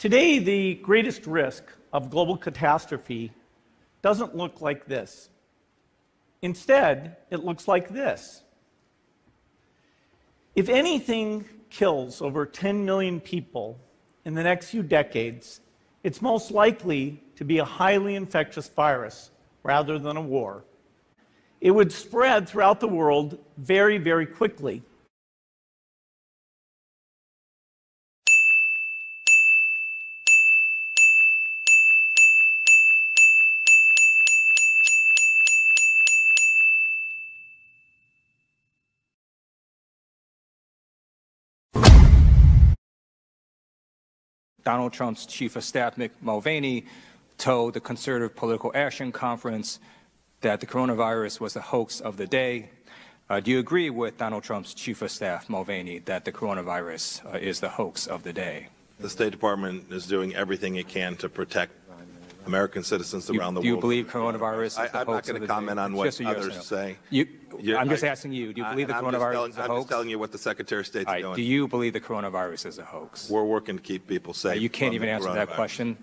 Today, the greatest risk of global catastrophe doesn't look like this. Instead, it looks like this. If anything kills over 10 million people in the next few decades, it's most likely to be a highly infectious virus rather than a war. It would spread throughout the world very, very quickly. Donald Trump's chief of staff, Mick Mulvaney, told the Conservative Political Action Conference that the coronavirus was the hoax of the day. Do you agree with Donald Trump's chief of staff, Mulvaney, that the coronavirus is the hoax of the day? The State Department is doing everything it can to protect American citizens around the world. Do you believe coronavirus is the hoax of the day? I'm not going to comment on what others say. I'm just asking you, do you believe the coronavirus is a hoax? I'm just telling you what the Secretary of State is doing. Do you believe the coronavirus is a hoax? We're working to keep people safe. You can't even answer that question.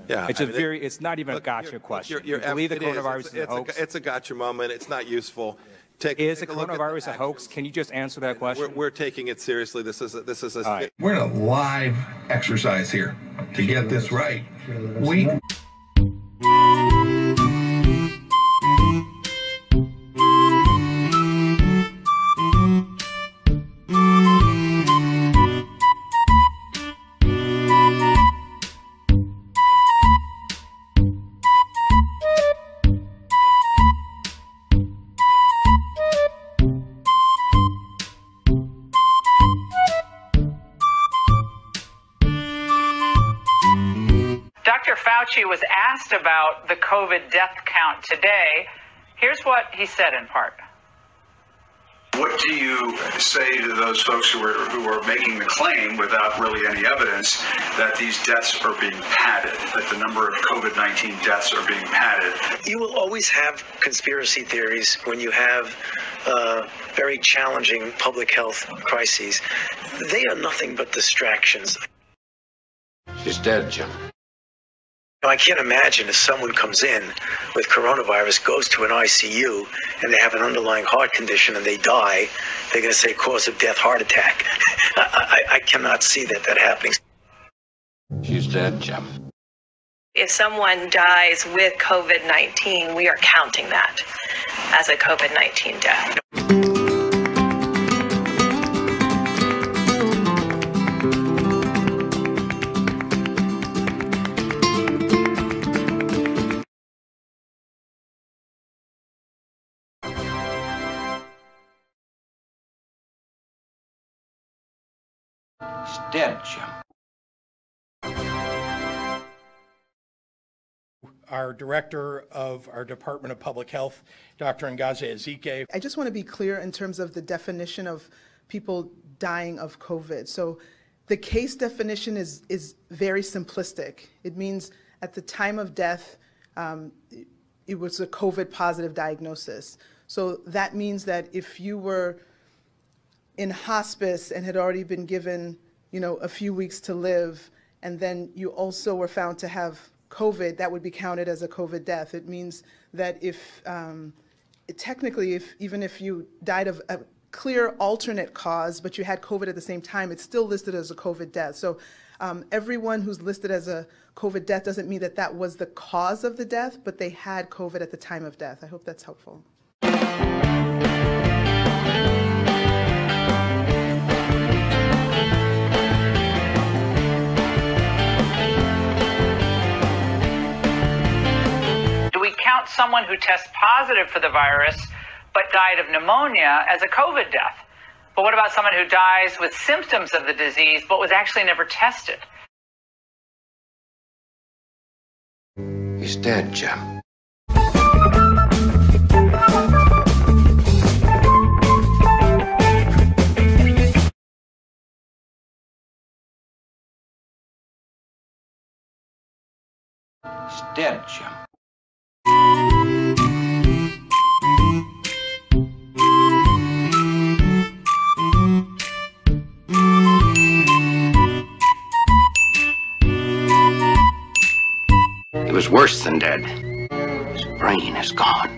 Yeah, it's not even a gotcha question. You believe the coronavirus is a hoax? It's a gotcha moment. It's not useful. Is the coronavirus a hoax? Can you just answer that question? We're taking it seriously. This is a We're in a live exercise here to get this right. Dr. Fauci was asked about the COVID death count today. Here's what he said in part. What do you say to those folks who are making the claim without really any evidence that these deaths are being padded, that the number of COVID-19 deaths are being padded? You will always have conspiracy theories when you have very challenging public health crises. They are nothing but distractions. She's dead, Jim. I can't imagine if someone comes in with coronavirus, goes to an ICU, and they have an underlying heart condition and they die, they're going to say cause of death, heart attack. I cannot see that happening. She's dead, Jim. If someone dies with COVID-19, we are counting that as a COVID-19 death. She's dead, Jim. Our director of our Department of Public Health, Dr. Ngozi Ezike. I just want to be clear in terms of the definition of people dying of COVID. So the case definition is very simplistic. It means at the time of death, it was a COVID positive diagnosis. So that means that if you were in hospice and had already been given, a few weeks to live, and then you also were found to have COVID, that would be counted as a COVID death. It means that even if you died of a clear alternate cause, but you had COVID at the same time, it's still listed as a COVID death. So everyone who's listed as a COVID death doesn't mean that that was the cause of the death, but they had COVID at the time of death. I hope that's helpful. Count someone who tests positive for the virus but died of pneumonia as a COVID death. But what about someone who dies with symptoms of the disease but was actually never tested? He's dead, Jim. He's dead, Jim. worse than dead. His brain is gone.